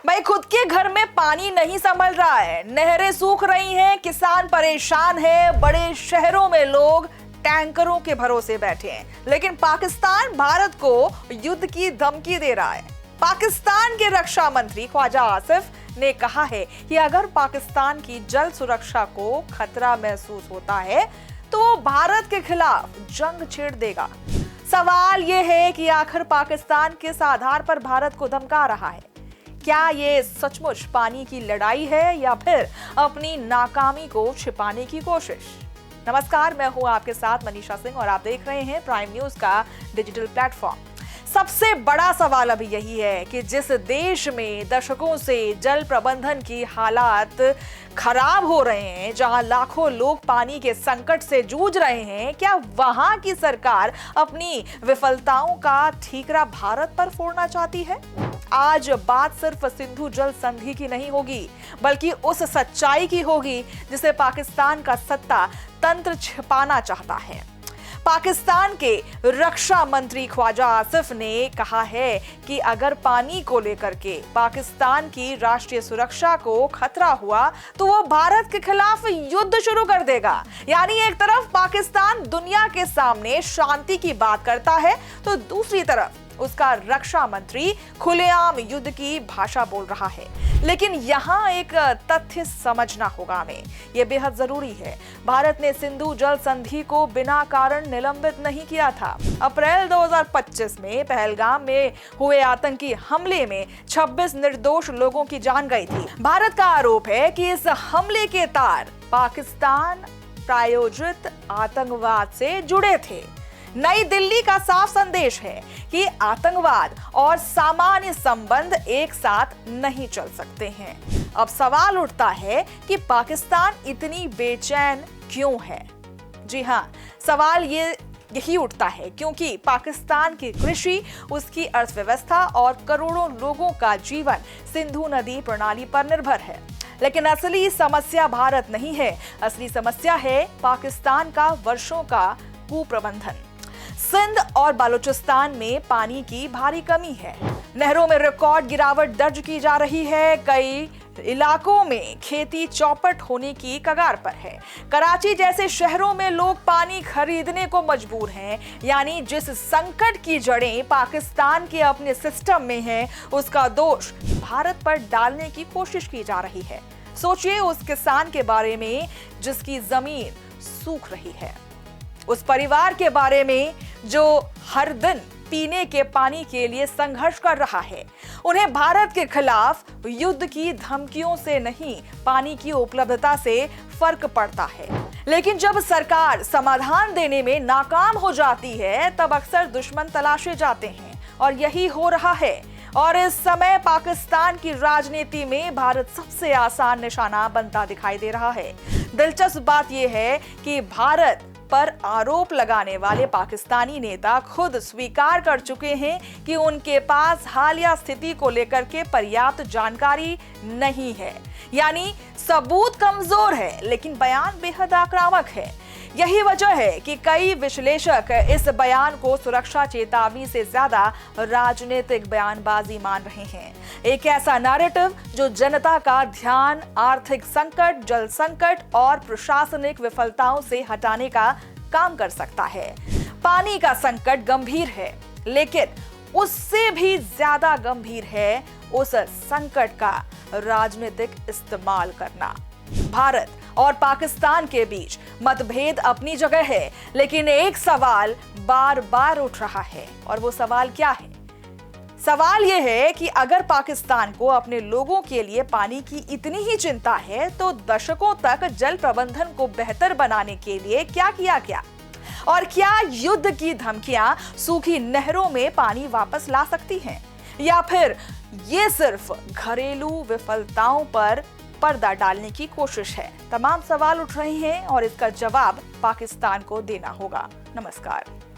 भाई खुद के घर में पानी नहीं संभल रहा है, नहरें सूख रही हैं, किसान परेशान है, बड़े शहरों में लोग टैंकरों के भरोसे बैठे हैं, लेकिन पाकिस्तान भारत को युद्ध की धमकी दे रहा है। पाकिस्तान के रक्षा मंत्री ख्वाजा आसिफ ने कहा है कि अगर पाकिस्तान की जल सुरक्षा को खतरा महसूस होता है तो वो भारत के खिलाफ जंग छेड़ देगा। सवाल ये है कि आखिर पाकिस्तान किस आधार पर भारत को धमका रहा है? क्या ये सचमुच पानी की लड़ाई है या फिर अपनी नाकामी को छिपाने की कोशिश? नमस्कार, मैं हूं आपके साथ मनीषा सिंह और आप देख रहे हैं प्राइम न्यूज का डिजिटल प्लेटफॉर्म। सबसे बड़ा सवाल अभी यही है कि जिस देश में दशकों से जल प्रबंधन की हालात खराब हो रहे हैं, जहां लाखों लोग पानी के संकट से जूझ रहे हैं, क्या वहां की सरकार अपनी विफलताओं का ठीकरा भारत पर फोड़ना चाहती है? आज बात सिर्फ सिंधु जल संधि की नहीं होगी, बल्कि उस सच्चाई की होगी जिसे पाकिस्तान का सत्ता तंत्र छिपाना चाहता है। पाकिस्तान के रक्षा मंत्री ख्वाजा आसिफ ने कहा है कि अगर पानी को लेकर के पाकिस्तान की राष्ट्रीय सुरक्षा को खतरा हुआ तो वो भारत के खिलाफ युद्ध शुरू कर देगा। यानी एक तरफ पाकिस्तान दुनिया के सामने शांति की बात करता है तो दूसरी तरफ उसका रक्षा मंत्री खुलेआम युद्ध की भाषा बोल रहा है। लेकिन यहाँ एक तथ्य समझना होगा हमें, यह बेहद जरूरी है। भारत ने सिंधु जल संधि को बिना कारण निलंबित नहीं किया था। अप्रैल 2025 में पहलगाम में हुए आतंकी हमले में 26 निर्दोष लोगों की जान गई थी। भारत का आरोप है कि इस हमले के तार पाकिस्तान प्रायोजित आतंकवाद से जुड़े थे। नई दिल्ली का साफ संदेश है कि आतंकवाद और सामान्य संबंध एक साथ नहीं चल सकते हैं। अब सवाल उठता है कि पाकिस्तान इतनी बेचैन क्यों है? जी हाँ, सवाल यही उठता है क्योंकि पाकिस्तान की कृषि, उसकी अर्थव्यवस्था और करोड़ों लोगों का जीवन सिंधु नदी प्रणाली पर निर्भर है। लेकिन असली समस्या भारत नहीं है, असली समस्या है पाकिस्तान का वर्षों का कुप्रबंधन। सिंध और बलूचिस्तान में पानी की भारी कमी है, नहरों में रिकॉर्ड गिरावट दर्ज की जा रही है, कई इलाकों में खेती चौपट होने की कगार पर है। कराची जैसे शहरों में लोग पानी खरीदने को मजबूर हैं। यानी जिस संकट की जड़ें पाकिस्तान के अपने सिस्टम में हैं, उसका दोष भारत पर डालने की कोशिश की जा रही है। सोचिए उस किसान के बारे में जिसकी जमीन सूख रही है, उस परिवार के बारे में जो हर दिन पीने के पानी के लिए संघर्ष कर रहा है। उन्हें भारत के खिलाफ युद्ध की धमकियों से नहीं, पानी की उपलब्धता से फर्क पड़ता है। लेकिन जब सरकार समाधान देने में नाकाम हो जाती है तब अक्सर दुश्मन तलाशे जाते हैं, और यही हो रहा है। और इस समय पाकिस्तान की राजनीति में भारत सबसे आसान निशाना बनता दिखाई दे रहा है। दिलचस्प बात यह है कि भारत पर आरोप लगाने वाले पाकिस्तानी नेता खुद स्वीकार कर चुके हैं कि उनके पास हालिया स्थिति को लेकर के पर्याप्त जानकारी नहीं है। यानी सबूत कमजोर है, लेकिन बयान बेहद आक्रामक है। यही वजह है कि कई विश्लेषक इस बयान को सुरक्षा चेतावनी से ज्यादा राजनीतिक बयानबाजी मान रहे हैं। एक ऐसा नैरेटिव जो जनता का ध्यान आर्थिक संकट, जल संकट और प्रशासनिक विफलताओं से हटाने का काम कर सकता है। पानी का संकट गंभीर है, लेकिन उससे भी ज्यादा गंभीर है उस संकट का राजनीतिक इस्तेमाल करना। भारत और पाकिस्तान के बीच मतभेद अपनी जगह है, लेकिन एक सवाल बार बार उठ रहा है, और वो सवाल क्या है? सवाल यह है कि अगर पाकिस्तान को अपने लोगों के लिए पानी की इतनी ही चिंता है तो दशकों तक जल प्रबंधन को बेहतर बनाने के लिए क्या किया गया? और क्या युद्ध की धमकियां सूखी नहरों में पानी वापस ला सकती हैं? या फिर ये सिर्फ घरेलू विफलताओं पर पर्दा डालने की कोशिश है? तमाम सवाल उठ रहे हैं और इसका जवाब पाकिस्तान को देना होगा। नमस्कार।